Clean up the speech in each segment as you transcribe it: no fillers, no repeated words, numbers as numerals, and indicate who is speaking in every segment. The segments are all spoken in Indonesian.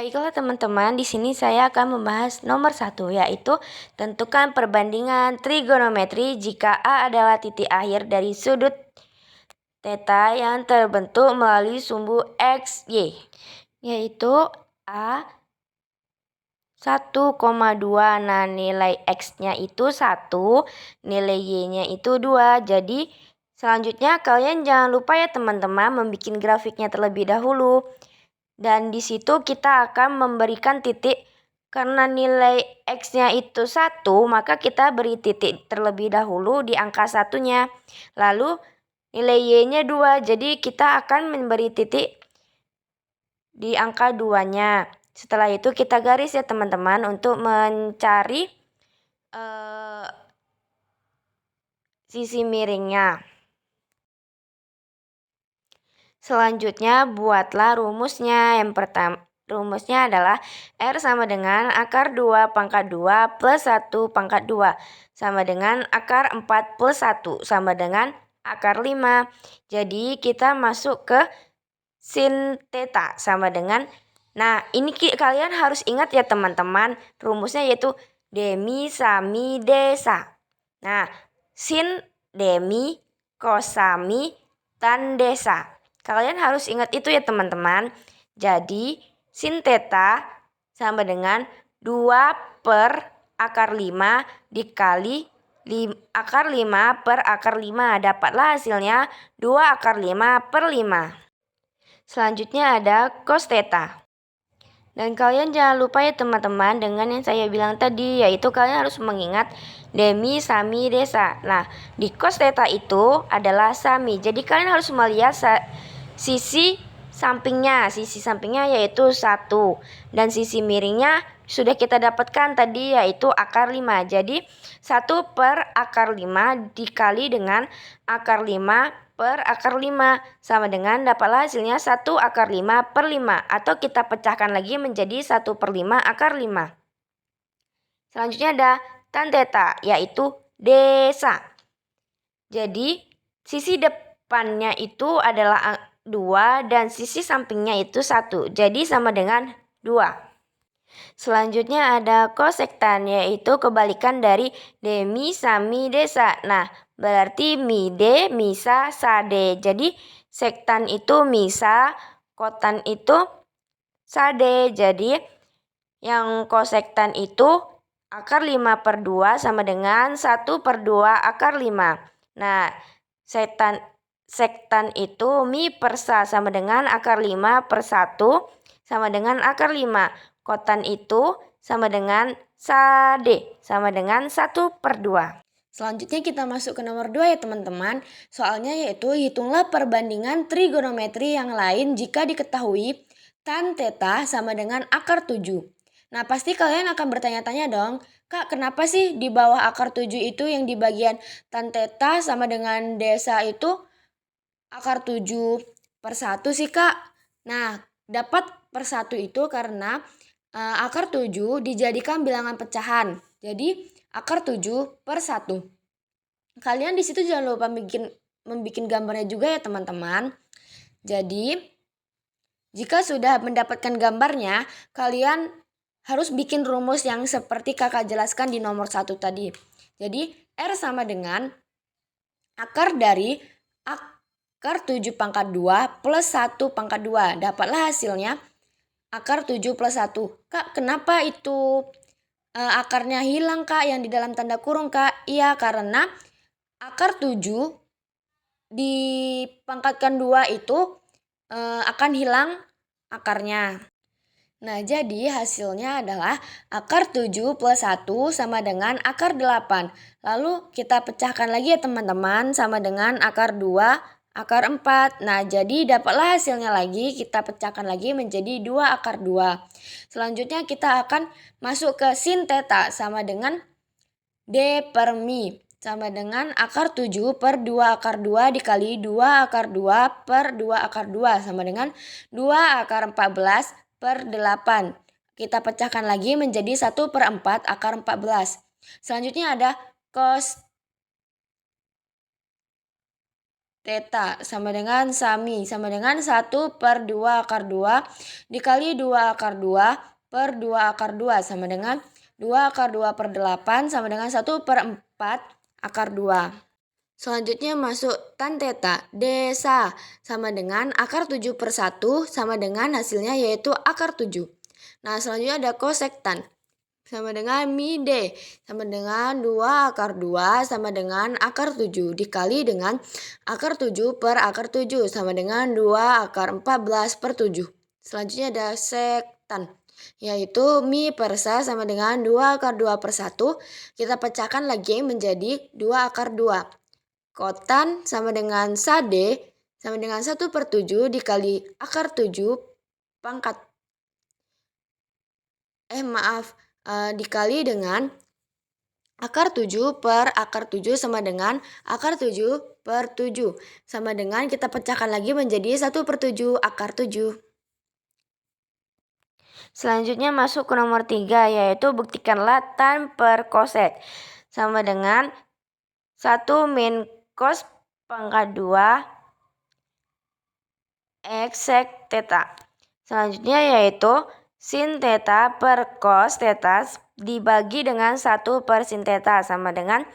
Speaker 1: Baiklah teman-teman, di sini saya akan membahas nomor 1, yaitu tentukan perbandingan trigonometri jika A adalah titik akhir dari sudut theta yang terbentuk melalui sumbu XY, yaitu A 1,2. Nah, nilai X-nya itu 1, nilai Y-nya itu 2. Jadi, selanjutnya kalian jangan lupa ya teman-teman membuat grafiknya terlebih dahulu. Dan di situ kita akan memberikan titik. Karena nilai X-nya itu 1, maka kita beri titik terlebih dahulu di angka 1-nya. Lalu nilai Y-nya 2, jadi kita akan memberi titik di angka 2-nya. Setelah itu kita garis ya teman-teman untuk mencari sisi miringnya. Selanjutnya buatlah rumusnya. Yang pertama, rumusnya adalah R sama dengan akar 2 pangkat 2 plus 1 pangkat 2 sama dengan akar 4 plus 1 sama dengan akar 5. Jadi kita masuk ke sin theta sama dengan, nah ini kalian harus ingat ya teman-teman, rumusnya yaitu demi sami desa. Nah, sin demi kosami tan desa. Kalian harus ingat itu ya teman-teman. Jadi sin theta sama dengan 2 per akar 5 dikali akar 5 per akar 5. Dapatlah hasilnya 2 akar 5 per 5. Selanjutnya ada cos theta. Dan kalian jangan lupa ya teman-teman dengan yang saya bilang tadi, yaitu kalian harus mengingat demi sami desa. Nah, di cos theta itu adalah sami. Jadi kalian harus melihat sisi sampingnya. Sisi sampingnya yaitu 1. Dan sisi miringnya sudah kita dapatkan tadi yaitu akar 5. Jadi 1 per akar 5 dikali dengan akar 5 per akar 5 sama dengan dapatlah hasilnya 1 akar 5 per 5, atau kita pecahkan lagi menjadi 1 per 5 akar 5. Selanjutnya ada tan theta yaitu desa. Jadi sisi depannya itu adalah 2 dan sisi sampingnya itu 1. Jadi sama dengan 2. Selanjutnya ada kosektan yaitu kebalikan dari demi sami desa. Nah, berarti mide, misa, sade. Jadi sektan itu misa, kotan itu sade. Jadi yang kosektan itu akar 5 per 2 sama dengan 1 per 2 akar 5. Nah, sektan itu mi per sa sama dengan akar 5 per 1 sama dengan akar 5. Kotan itu sama dengan sade sama dengan 1 per 2. Selanjutnya kita masuk ke nomor 2 ya teman-teman. Soalnya yaitu hitunglah perbandingan trigonometri yang lain jika diketahui tan theta sama dengan akar 7. Nah, pasti kalian akan bertanya-tanya dong, Kak, kenapa sih di bawah akar 7 itu yang di bagian tan theta sama dengan desa itu akar 7 per 1 sih, Kak? Nah, dapat per 1 itu karena akar 7 dijadikan bilangan pecahan. Jadi akar 7 per 1. Kalian di situ jangan lupa membuat gambarnya juga ya teman-teman. Jadi jika sudah mendapatkan gambarnya, kalian harus bikin rumus yang seperti kakak jelaskan di nomor 1 tadi. Jadi R sama dengan akar dari akar 7 pangkat 2 plus 1 pangkat 2. Dapatlah hasilnya akar 7 plus 1. Kak, kenapa itu akarnya hilang, Kak, yang di dalam tanda kurung, Kak? Iya, karena akar 7 dipangkatkan 2 itu akan hilang akarnya. Nah, jadi hasilnya adalah akar 7 plus 1 sama dengan akar 8. Lalu kita pecahkan lagi ya teman-teman, sama dengan akar 2, akar 4. Nah, jadi dapatlah hasilnya lagi, kita pecahkan lagi menjadi 2 akar 2. Selanjutnya kita akan masuk ke sin theta sama dengan D per mi. Sama dengan akar 7 per 2 akar 2 dikali 2 akar 2 per 2 akar 2. Sama dengan 2 akar 14 per 8. Kita pecahkan lagi menjadi 1 per 4 akar 14. Selanjutnya ada cos Theta sama dengan sami sama dengan 1 per 2 akar 2 dikali 2 akar 2 per 2 akar 2 sama dengan 2 akar 2 per 8 sama dengan 1 per 4 akar 2. Selanjutnya masuk tan theta desa sama dengan akar 7 per 1 sama dengan hasilnya yaitu akar 7. Nah selanjutnya ada cosec tan sama dengan mi D sama dengan 2 akar 2 sama dengan akar 7 dikali dengan akar 7 per akar 7 sama dengan 2 akar 14 per 7. Selanjutnya ada sektan yaitu mi per sa sama dengan 2 akar 2 per 1. Kita pecahkan lagi menjadi 2 akar 2. Kotan sama dengan sade sama dengan 1 per 7 dikali akar 7 pangkat dikali dengan akar 7 per akar 7 sama dengan akar 7 per 7. Sama dengan kita pecahkan lagi menjadi 1 per 7 akar 7. Selanjutnya masuk ke nomor 3 yaitu buktikanlah tan per cosec. Sama dengan 1 min cos pangkat 2 x sec theta. Selanjutnya yaitu sin theta per cos theta dibagi dengan 1 per sin theta sama dengan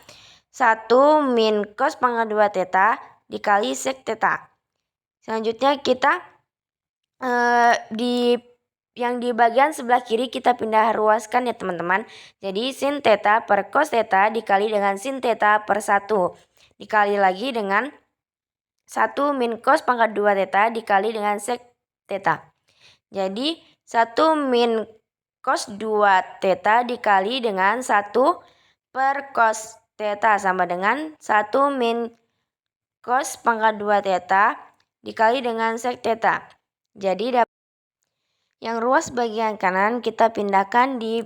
Speaker 1: 1 min cos pangkat 2 theta dikali sec theta. Selanjutnya kita di bagian sebelah kiri kita pindah ruaskan ya teman-teman. Jadi sin theta per cos theta dikali dengan sin theta per 1 dikali lagi dengan 1 min cos pangkat 2 theta dikali dengan sec theta. Jadi 1 min cos 2 theta dikali dengan 1 per cos theta sama dengan 1 min cos pangkat 2 theta dikali dengan sec theta. Jadi yang ruas bagian kanan kita pindahkan di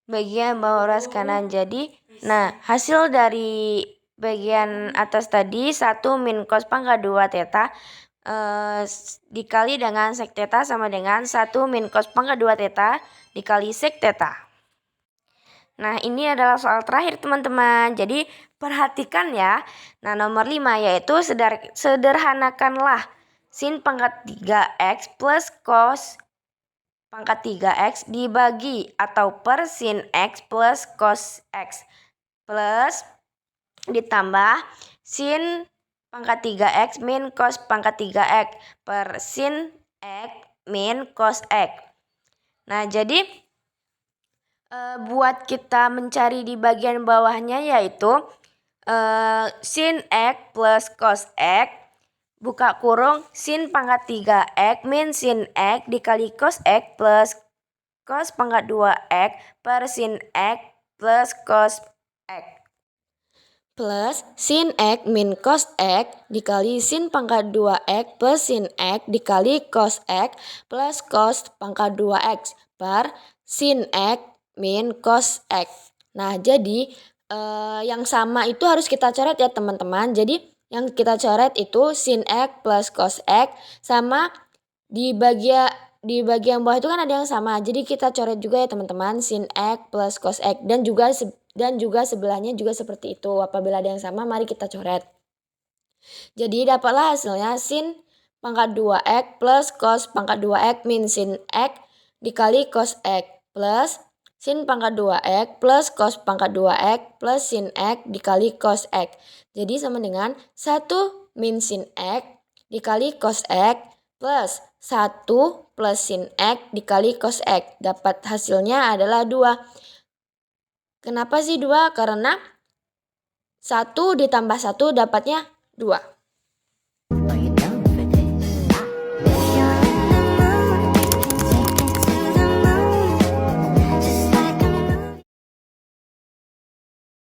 Speaker 1: bagian bawah ruas kanan. Jadi hasil dari bagian atas tadi 1 min cos pangkat 2 theta dikali dengan sec theta sama dengan 1 min cos pangkat 2 theta dikali sec theta. Nah ini adalah soal terakhir teman-teman. Jadi perhatikan ya. Nah nomor 5 yaitu sederhanakanlah sin pangkat 3x plus cos pangkat 3x dibagi atau per sin x plus cos x plus ditambah sin pangkat 3x min cos pangkat 3x per sin x min cos x. Nah jadi buat kita mencari di bagian bawahnya yaitu sin x plus cos x buka kurung sin pangkat 3x min sin x dikali cos x plus cos pangkat 2x per sin x plus cos x plus sin x min cos x dikali sin pangkat 2x plus sin x dikali cos x plus cos pangkat 2x per sin x min cos x. Nah jadi yang sama itu harus kita coret ya teman-teman. Jadi yang kita coret itu sin x plus cos x sama di bagian bawah itu kan ada yang sama. Jadi kita coret juga ya teman-teman sin x plus cos x dan juga sebelahnya juga seperti itu. Apabila ada yang sama mari kita coret. Jadi dapatlah hasilnya sin pangkat 2x plus cos pangkat 2x min sin x dikali cos x plus sin pangkat 2x plus cos pangkat 2x plus sin x dikali cos x. Jadi sama dengan 1 min sin x dikali cos x plus 1 plus sin x dikali cos x. Dapat hasilnya adalah 2. Kenapa sih 2? Karena 1 ditambah 1 dapatnya 2.